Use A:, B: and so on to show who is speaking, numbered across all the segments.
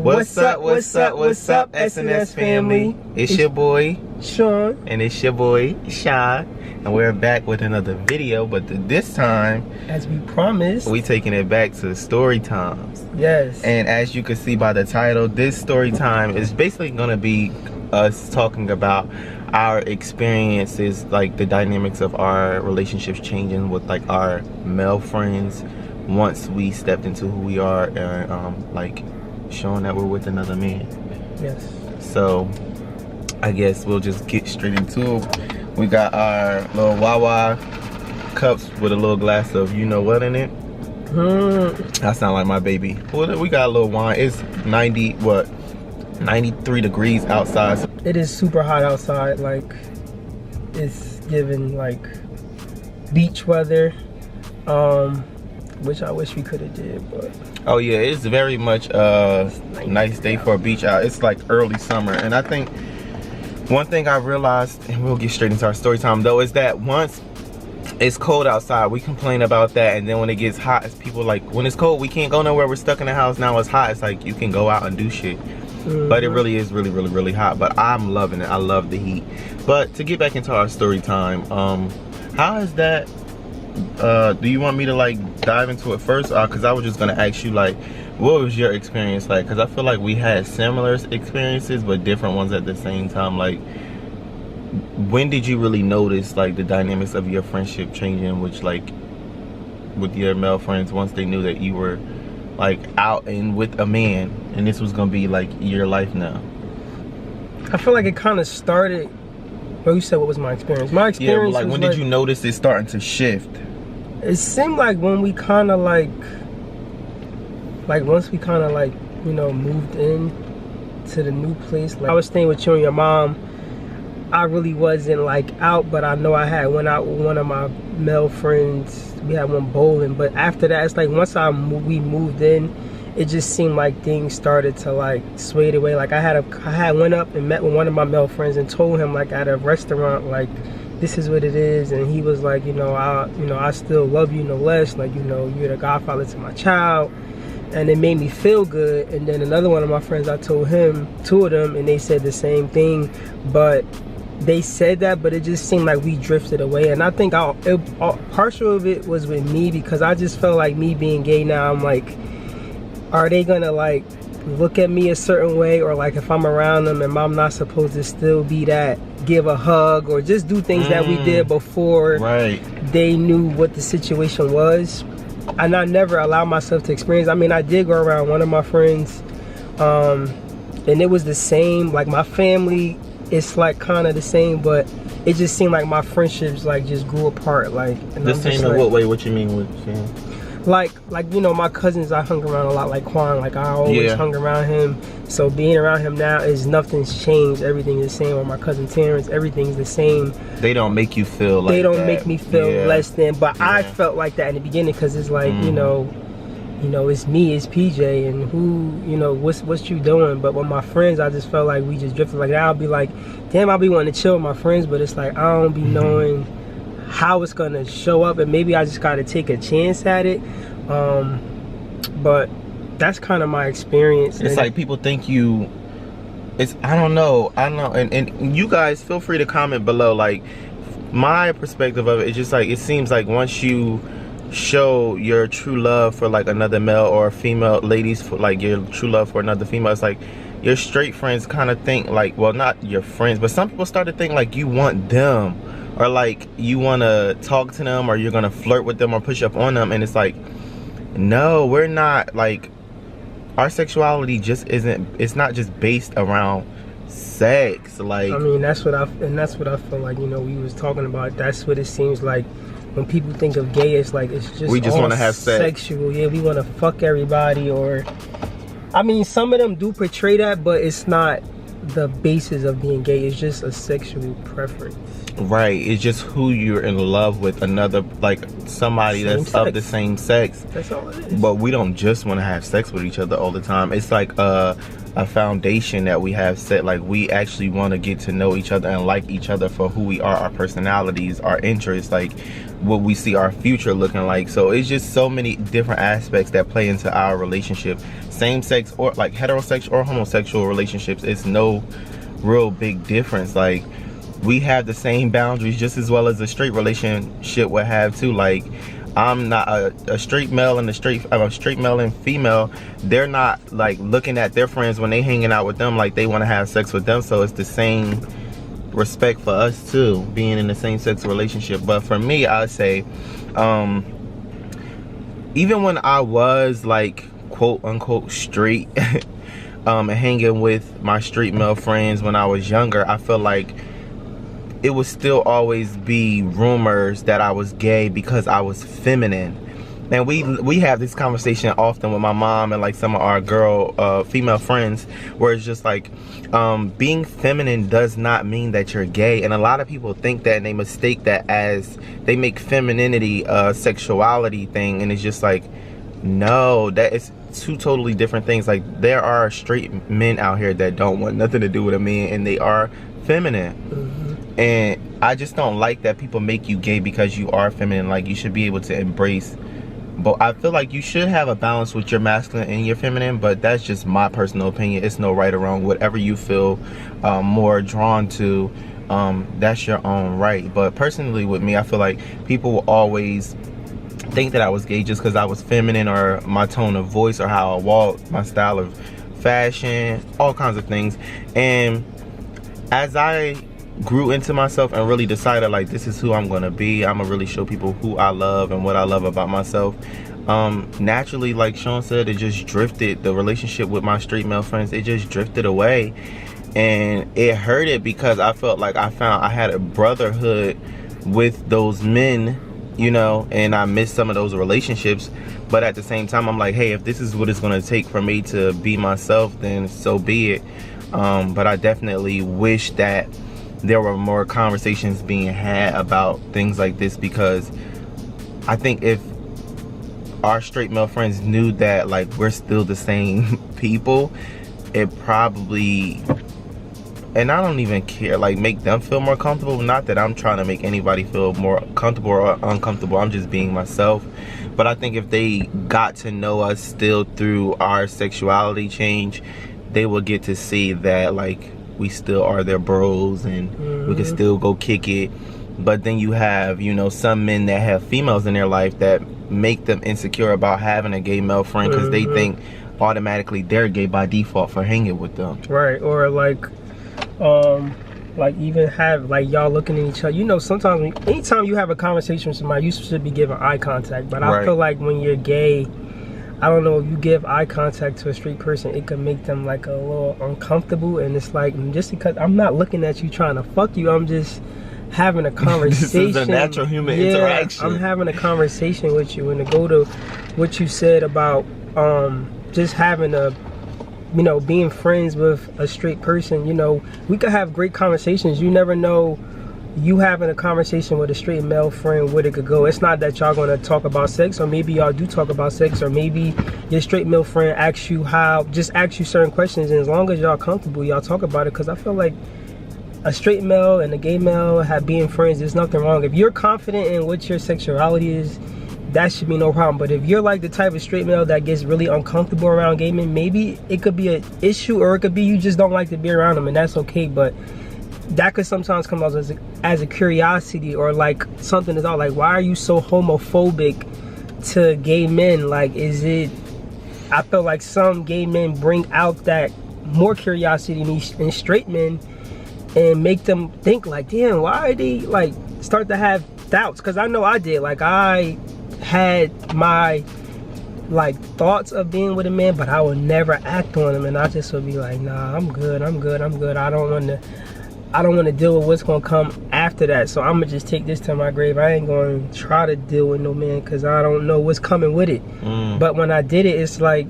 A: What's up, SNS family? It's your boy,
B: Sean.
A: And it's your boy, Shy. And we're back with another video, but this time,
B: as we promised,
A: we taking it back to story times.
B: Yes.
A: And as you can see by the title, this story time is basically gonna be us talking about our experiences, like the dynamics of our relationships changing with like our male friends once we stepped into who we are, and like showing that we're with another man.
B: Yes.
A: So I guess we'll just get straight into it. We got our little Wawa cups with a little glass of you know what in it. That sound like my baby. Well, we got a little wine. It's 93 degrees outside.
B: It is super hot outside. Like, it's giving like beach weather, which I wish we could have did, but
A: oh yeah, it's very much a nice day for a beach out. It's like early summer, and I think one thing I realized, and we'll get straight into our story time though, is that once it's cold outside, we complain about that, and then when it gets hot, it's people like, when it's cold, we can't go nowhere, we're stuck in the house. Now it's hot, it's like you can go out and do shit. But it really is really hot, but I'm loving it. I love the heat. But to get back into our story time, how is that, do you want me to like dive into it first, because I was just gonna ask you like, what was your experience like? Because I feel like we had similar experiences but different ones at the same time. Like, when did you really notice like the dynamics of your friendship changing, which like with your male friends, once they knew that you were like out and with a man and this was gonna be like your life now?
B: I feel like it kind of started, well, you said what was my experience? My experience,
A: yeah, but like when did you notice it starting to shift?
B: It seemed like when we kind of like once we kind of like, you know, moved in to the new place. Like, I was staying with you and your mom. I really wasn't like out, but I know I had went out with one of my male friends. We had one bowling, but after that, it's like once we moved in, it just seemed like things started to like sway away. Like I had went up and met with one of my male friends and told him like at a restaurant, like, this is what it is, and he was like, I still love you no less, like, you're the godfather to my child. And it made me feel good. And then another one of my friends, I told him, two of them, and they said the same thing. But they said that, but it just seemed like we drifted away. And I think partial of it was with me, because I just felt like me being gay now, I'm like, are they gonna like look at me a certain way? Or like if I'm around them, and I'm not supposed to still be that, give a hug or just do things that we did before they knew what the situation was. And I never allowed myself to experience. I mean, I did go around one of my friends, and it was the same. Like, my family, it's like kind of the same, but it just seemed like my friendships like just grew apart. Like, and
A: the same in what way? What you mean with saying?
B: Like my cousins, I hung around a lot. Like Quan, like I always hung around him. So being around him now is nothing's changed. Everything is the same. Or my cousin Terrence, everything's the same.
A: They don't make you feel like
B: they don't
A: that.
B: Make me feel less than. But I felt like that in the beginning, because it's like it's me, it's PJ, and who, what's you doing? But with my friends, I just felt like we just drifted. Like, I'll be like, damn, I'll be wanting to chill with my friends, but it's like I don't be knowing how it's gonna show up, and maybe I just gotta take a chance at it. But that's kind of my experience.
A: It's like people think you, I don't know, and you guys feel free to comment below. Like, my perspective of it is just like, it seems like once you show your true love for like another male, or female ladies, for like your true love for another female, it's like your straight friends kind of think like, well, not your friends, but some people start to think like you want them, or like you want to talk to them, or you're gonna flirt with them or push up on them. And it's like, no, we're not. Like, our sexuality just isn't, it's not just based around sex. Like, I mean,
B: that's what I feel like, we was talking about. That's what it seems like when people think of gay. It's like, it's just,
A: we just want to have sex.
B: Sexual. Yeah, we want to fuck everybody. Or, I mean, some of them do portray that, but it's not the basis of being gay. It's just a sexual preference.
A: Right, it's just who you're in love with, another, like somebody that's of the same sex.
B: That's all it is.
A: But we don't just want to have sex with each other all the time. It's like a a foundation that we have set. Like, we actually want to get to know each other and like each other for who we are, our personalities, our interests, like what we see our future looking like. So it's just so many different aspects that play into our relationship. Same sex or like heterosexual or homosexual relationships, it's no real big difference. Like, we have the same boundaries just as well as a straight relationship would have too. Like, I'm not a straight male and a straight male and female, they're not like looking at their friends when they hanging out with them like they want to have sex with them. So it's the same respect for us too, being in the same sex relationship. But for me, I'd say even when I was like quote unquote straight and hanging with my straight male friends when I was younger, I feel like it would still always be rumors that I was gay because I was feminine. And we have this conversation often with my mom and like some of our female friends, where it's just like, being feminine does not mean that you're gay. And a lot of people think that, and they mistake that as, they make femininity a sexuality thing, and it's just like, no, that is two totally different things. Like, there are straight men out here that don't want nothing to do with a man, and they are feminine. And I just don't like that people make you gay because you are feminine. Like, you should be able to embrace, but I feel like you should have a balance with your masculine and your feminine. But that's just my personal opinion. It's no right or wrong. Whatever you feel more drawn to, that's your own right. But personally with me, I feel like people will always think that I was gay just because I was feminine, or my tone of voice, or how I walk, my style of fashion, all kinds of things. And as I grew into myself and really decided like, this is who I'm gonna be, I'm gonna really show people who I love and what I love about myself, naturally, like Sean said, it just drifted. The relationship with my straight male friends, it just drifted away, and it hurted because I felt like I had a brotherhood with those men, you know, and I missed some of those relationships. But at the same time, I'm like, hey, if this is what it's gonna take for me to be myself, then so be it. But I definitely wish that there were more conversations being had about things like this, because I think if our straight male friends knew that like we're still the same people, it probably, and I don't even care, like, make them feel more comfortable. Not that I'm trying to make anybody feel more comfortable or uncomfortable, I'm just being myself. But I think if they got to know us still through our sexuality change, they will get to see that like we still are their bros, and we can still go kick it. But then you have, you know, some men that have females in their life that make them insecure about having a gay male friend, because they think automatically they're gay by default for hanging with them. Right.
B: Or like even have like y'all looking at each other. You know, sometimes anytime you have a conversation with somebody, you should be giving eye contact. But I feel like when you're gay, I don't know, if you give eye contact to a straight person, it can make them like a little uncomfortable. And it's like, just because I'm not looking at you trying to fuck you, I'm just having a conversation.
A: This is a natural human interaction.
B: I'm having a conversation with you. And to go to what you said about just having a, you know, being friends with a straight person, you know, we could have great conversations. You never know, you having a conversation with a straight male friend, where it could go. It's not that y'all gonna talk about sex, or maybe y'all do talk about sex, or maybe your straight male friend asks you certain questions, and as long as y'all comfortable, y'all talk about it. Because I feel like a straight male and a gay male being friends, there's nothing wrong. If you're confident in what your sexuality is, that should be no problem. But if you're like the type of straight male that gets really uncomfortable around gay men, maybe it could be an issue, or it could be you just don't like to be around them, and that's okay. But that could sometimes come out as a curiosity, or like something is all like, why are you so homophobic to gay men? Like, is it, I feel like some gay men bring out that more curiosity in straight men, and make them think like, damn, why are they like, start to have doubts? Because I know I did. Like, I had my like thoughts of being with a man, but I would never act on them, and I just would be like, nah, I'm good. I don't want to deal with what's gonna come after that. So I'm gonna just take this to my grave. I ain't gonna try to deal with no man, because I don't know what's coming with it. But when I did it, it's like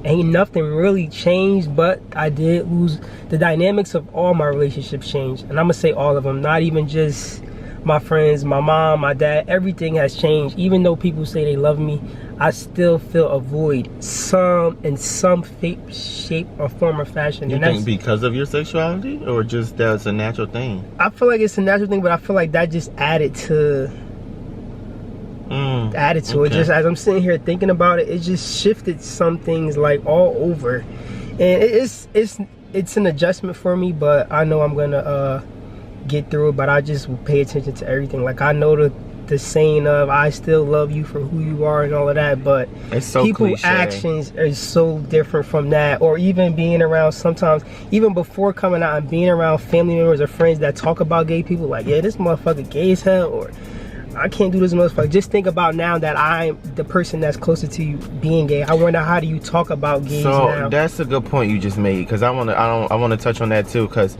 B: ain't nothing really changed, but I did lose. The dynamics of all my relationships changed, and I'm gonna say all of them, not even just my friends, my mom, my dad. Everything has changed. Even though people say they love me, I still feel a void in some shape or form or fashion.
A: You
B: and
A: think because of your sexuality, or just that's a natural thing?
B: I feel like it's a natural thing, but I feel like that just added to it. Just as I'm sitting here thinking about it, it just shifted some things like all over, and it's an adjustment for me. But I know I'm gonna get through it. But I just pay attention to everything. Like I know the saying of "I still love you for who you are" and all of that, but
A: it's so
B: people's
A: cliche.
B: actions are so different from that. Or even being around, sometimes even before coming out and being around family members or friends that talk about gay people, like, yeah, this motherfucker gay as hell, or I can't do this motherfucker. Just think about now that I'm the person that's closer to you being gay. I wonder, how do you talk about gays now?
A: So that's a good point you just made, because I want to touch on that too, because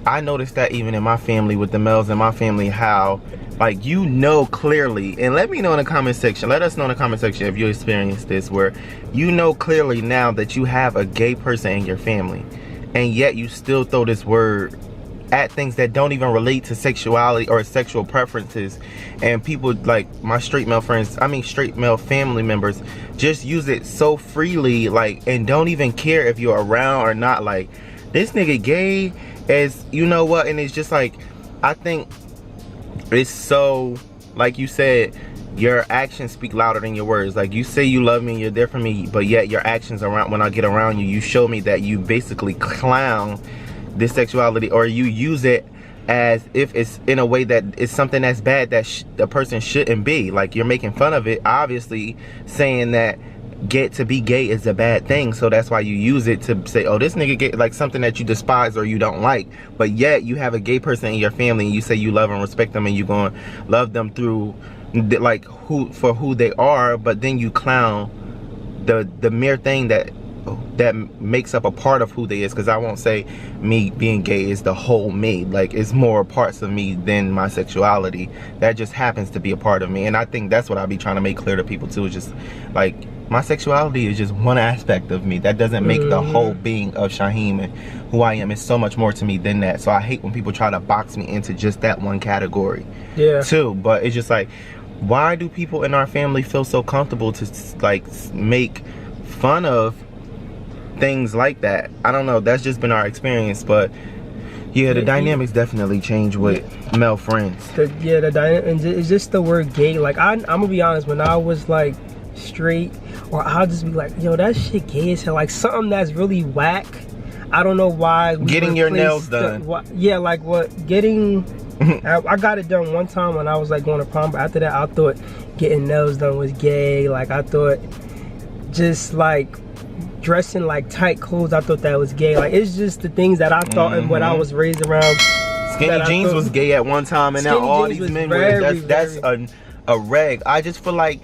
A: I noticed that even in my family, with the males in my family, how, like, you know clearly, and let me know in the comment section, let us know in the comment section if you experienced this, where you know clearly now that you have a gay person in your family, and yet you still throw this word at things that don't even relate to sexuality or sexual preferences, and people like my straight male family members just use it so freely, like, and don't even care if you're around or not. Like, this nigga gay, as you know what, and it's just like, I think it's so, like you said, your actions speak louder than your words. Like, you say you love me and you're there for me, but yet your actions around, when I get around you, you show me that you basically clown this sexuality, or you use it as if it's in a way that it's something that's bad that the person shouldn't be. Like, you're making fun of it, obviously saying that to be gay is a bad thing, so that's why you use it to say, oh, this nigga gay, like something that you despise or you don't like. But yet you have a gay person in your family and you say you love and respect them, and you're going to love them through like for who they are, but then you clown the mere thing that makes up a part of who they is. Because I won't say me being gay is the whole me. Like, it's more parts of me than my sexuality that just happens to be a part of me. And I think that's what I be trying to make clear to people too, is just like, my sexuality is just one aspect of me. That doesn't make the whole being of Shaheem and who I am. It's so much more to me than that. So I hate when people try to box me into just that one category too. But it's just like, why do people in our family feel so comfortable to like make fun of things like that? I don't know, that's just been our experience. But yeah, the dynamics definitely change with male friends.
B: The dynamic, it's just the word gay. Like, I'm gonna be honest, when I was like straight, or I'll just be like, yo, that shit gay as hell, like something that's really whack. I don't know why.
A: Getting your nails done.
B: Getting I got it done one time when I was like going to prom, but after that I thought getting nails done was gay. Like, I thought just like dressing like tight clothes, I thought that was gay. Like, it's just the things that I thought and what I was raised around.
A: Skinny jeans was gay at one time, and now all these men wear that's a reg. I just feel like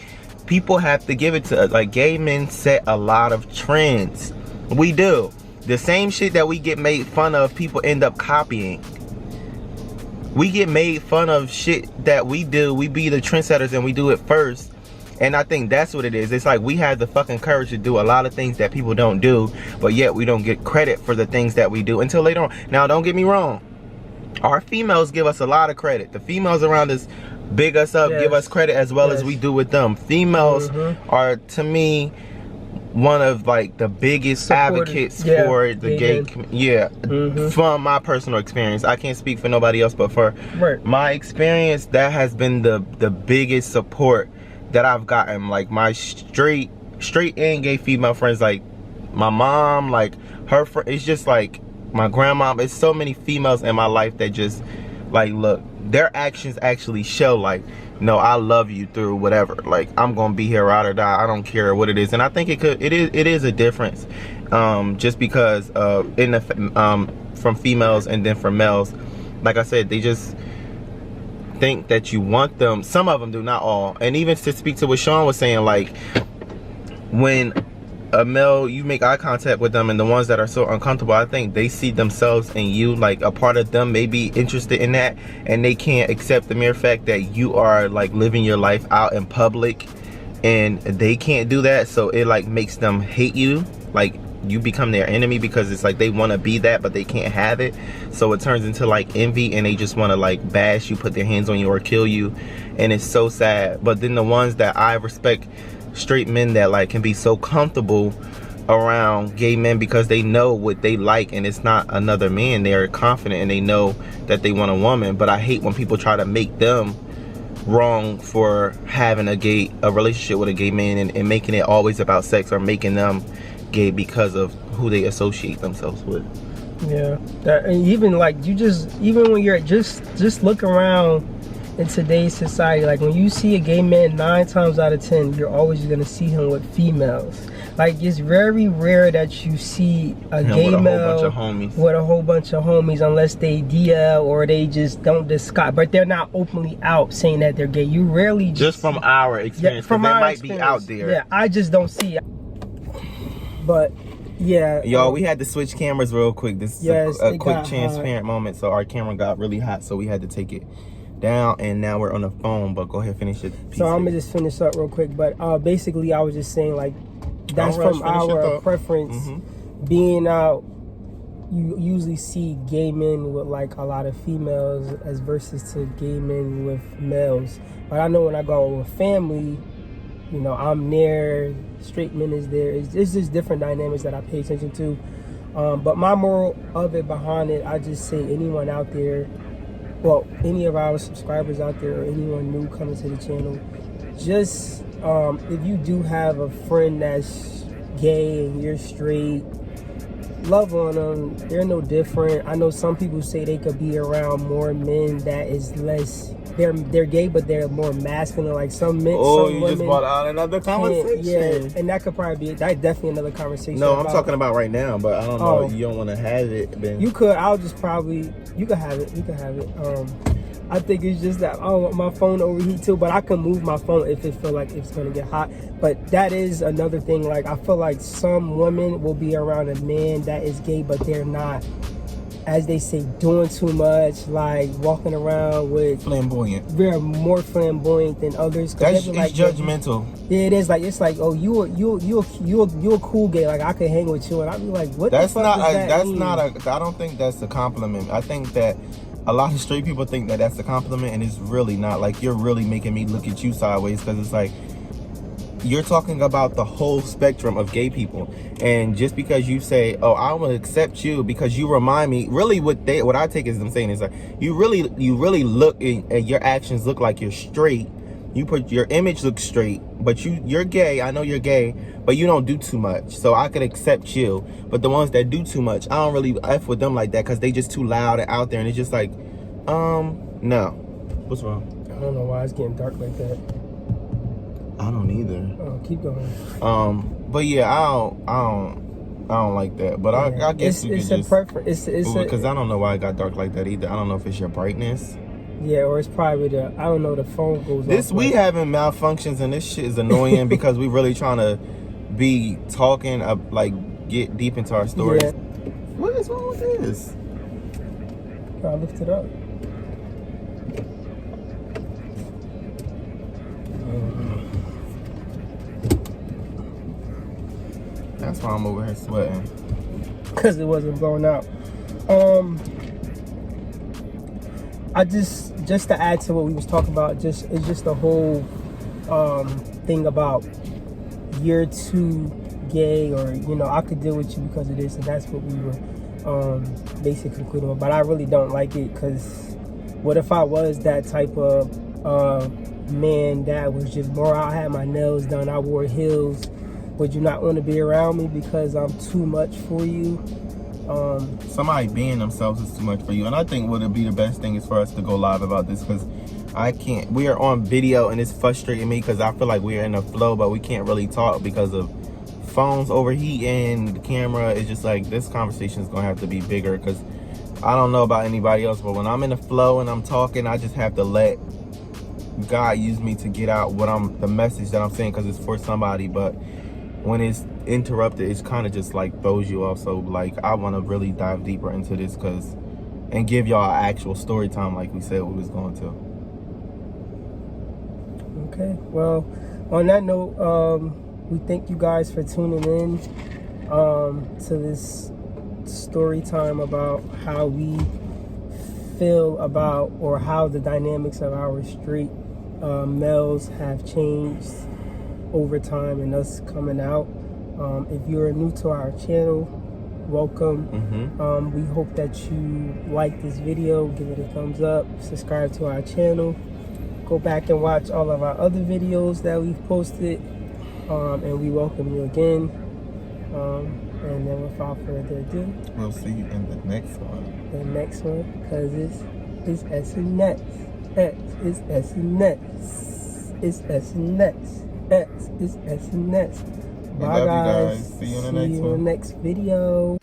A: people have to give it to us. Like, gay men set a lot of trends. We do. The same shit that we get made fun of, people end up copying. We get made fun of shit that we do. We be the trendsetters and we do it first. And I think that's what it is. It's like, we have the fucking courage to do a lot of things that people don't do, but yet we don't get credit for the things that we do until later on. Now, don't get me wrong. Our females give us a lot of credit. The females around us big us up, give us credit as well as we do with them. Females are, to me, one of like the biggest advocates for the gay from my personal experience. I can't speak for nobody else, but for my experience, that has been the biggest support that I've gotten. Like, my straight and gay female friends, like my mom, like her friend, it's just like my grandma. It's so many females in my life that just like, look, their actions actually show like, no, I love you through whatever. Like, I'm gonna be here ride or die. I don't care what it is. And I think it is a difference, just because from females and then from males. Like I said, they just think that you want them. Some of them do, not all. And even to speak to what Sean was saying, like, when a male, you make eye contact with them, and the ones that are so uncomfortable, I think they see themselves in you, like a part of them may be interested in that, and they can't accept the mere fact that you are like living your life out in public, and they can't do that. So it like makes them hate you. Like, you become their enemy, because it's like they want to be that but they can't have it. So it turns into like envy, and they just want to like bash you, put their hands on you, or kill you. And it's so sad. But then the ones that I respect straight men that like can be so comfortable around gay men because they know what they like and it's not another man. They're confident and they know that they want a woman. But I hate when people try to make them wrong for having a relationship with a gay man and making it always about sex, or making them gay because of who they associate themselves with.
B: Yeah, that, and even like even when you're just look around in today's society, like when you see a gay man, 9 times out of 10 you're always gonna see him with females. Like it's very rare that you see a gay male with a whole bunch of homies unless they DL or they just don't discuss, but they're not openly out saying that they're gay. You rarely
A: just from our experience, from our might be out there.
B: Yeah, I just don't see it. But yeah,
A: y'all, we had to switch cameras real quick. This is a quick transparent moment. So our camera got really hot, so we had to take it down, and now we're on the phone. But go ahead, finish it.
B: So I'm gonna just finish up real quick. But basically, I was just saying, like, that's from our preference. Being out, you usually see gay men with like a lot of females as versus to gay men with males. But I know when I go with family, you know, I'm there, straight men is there. It's just different dynamics that I pay attention to. But my moral of it behind it, I just say anyone out there, well, any of our subscribers out there or anyone new coming to the channel, just if you do have a friend that's gay and you're straight, love on them. They're no different. I know some people say they could be around more men that is less, they're gay but they're more masculine, like some men.
A: Oh,
B: some
A: you
B: women
A: just brought out another conversation.
B: Yeah, and that could probably be, that's definitely another conversation.
A: No, I'm talking about right now, but I don't know. You don't want to have it, then
B: you could. I'll just probably, you could have it. I think it's just that I don't want my phone to overheat too, but I can move my phone if it feel like it's gonna get hot. But that is another thing. Like I feel like some women will be around a man that is gay, but they're not, as they say, doing too much, like walking around with
A: flamboyant.
B: They're more flamboyant than others.
A: That's
B: like,
A: judgmental.
B: Yeah, it is. Like it's like, oh, you a cool gay. Like I can hang with you, and I'd be like, what?
A: That's
B: the fuck
A: not.
B: does that mean?
A: I don't think that's a compliment. I think that a lot of straight people think that that's a compliment, and it's really not. Like you're really making me look at you sideways, because it's like you're talking about the whole spectrum of gay people. And just because you say, oh, I will accept you because you remind me, really what I take is them saying is like, you really look and your actions look like you're straight. You put your image looks straight, but you're gay. I know you're gay, but you don't do too much. So I could accept you. But the ones that do too much, I don't really F with them like that, because they just too loud and out there. And it's just like, no. What's wrong?
B: I don't know why it's getting dark like that.
A: I don't either.
B: Oh, keep going.
A: But yeah, I don't like that. But yeah, I guess you could just
B: preference. It's
A: because I don't know why it got dark like that either. I don't know if it's your brightness.
B: Yeah, or it's probably I don't know, the phone goes off.
A: We having malfunctions, and this shit is annoying because we really trying to be talking, like get deep into our stories. Yeah. What is wrong with this?
B: I lift it up.
A: That's why I'm over here sweating.
B: Because it wasn't blowing out. I just to add to what we was talking about, it's just the whole thing about you're too gay, or you know, I could deal with you because of this, and that's what we were basically concluding with. But I really don't like it, because what if I was that type of man that was just more, I had my nails done, I wore heels? Would you not want to be around me because I'm too much for you?
A: Somebody being themselves is too much for you. And I think what would be the best thing is for us to go live about this, because I can't, we are on video and it's frustrating me because I feel like we're in a flow, but we can't really talk because of phones overheating, the camera. It's just like, this conversation is gonna have to be bigger, because I don't know about anybody else, but when I'm in a flow and I'm talking, I just have to let God use me to get out the message that I'm saying, because it's for somebody. But when it's interrupted, it's kind of just like throws you off. So like, I want to really dive deeper into this and give y'all actual story time like we said we was going to.
B: Okay, well, on that note, we thank you guys for tuning in to this story time about how we feel about, or how the dynamics of our straight males have changed overtime and us coming out. If you're new to our channel, welcome. We hope that you like this video. Give it a thumbs up, subscribe to our channel, go back and watch all of our other videos that we've posted, and we welcome you again. And then without further ado,
A: We'll see you in the next one.
B: Because it's S and X. It's S and X. It's S and X. It's S and X.
A: We
B: Bye
A: love you
B: guys.
A: guys. See you in the
B: See
A: next
B: you
A: one.
B: in the next video.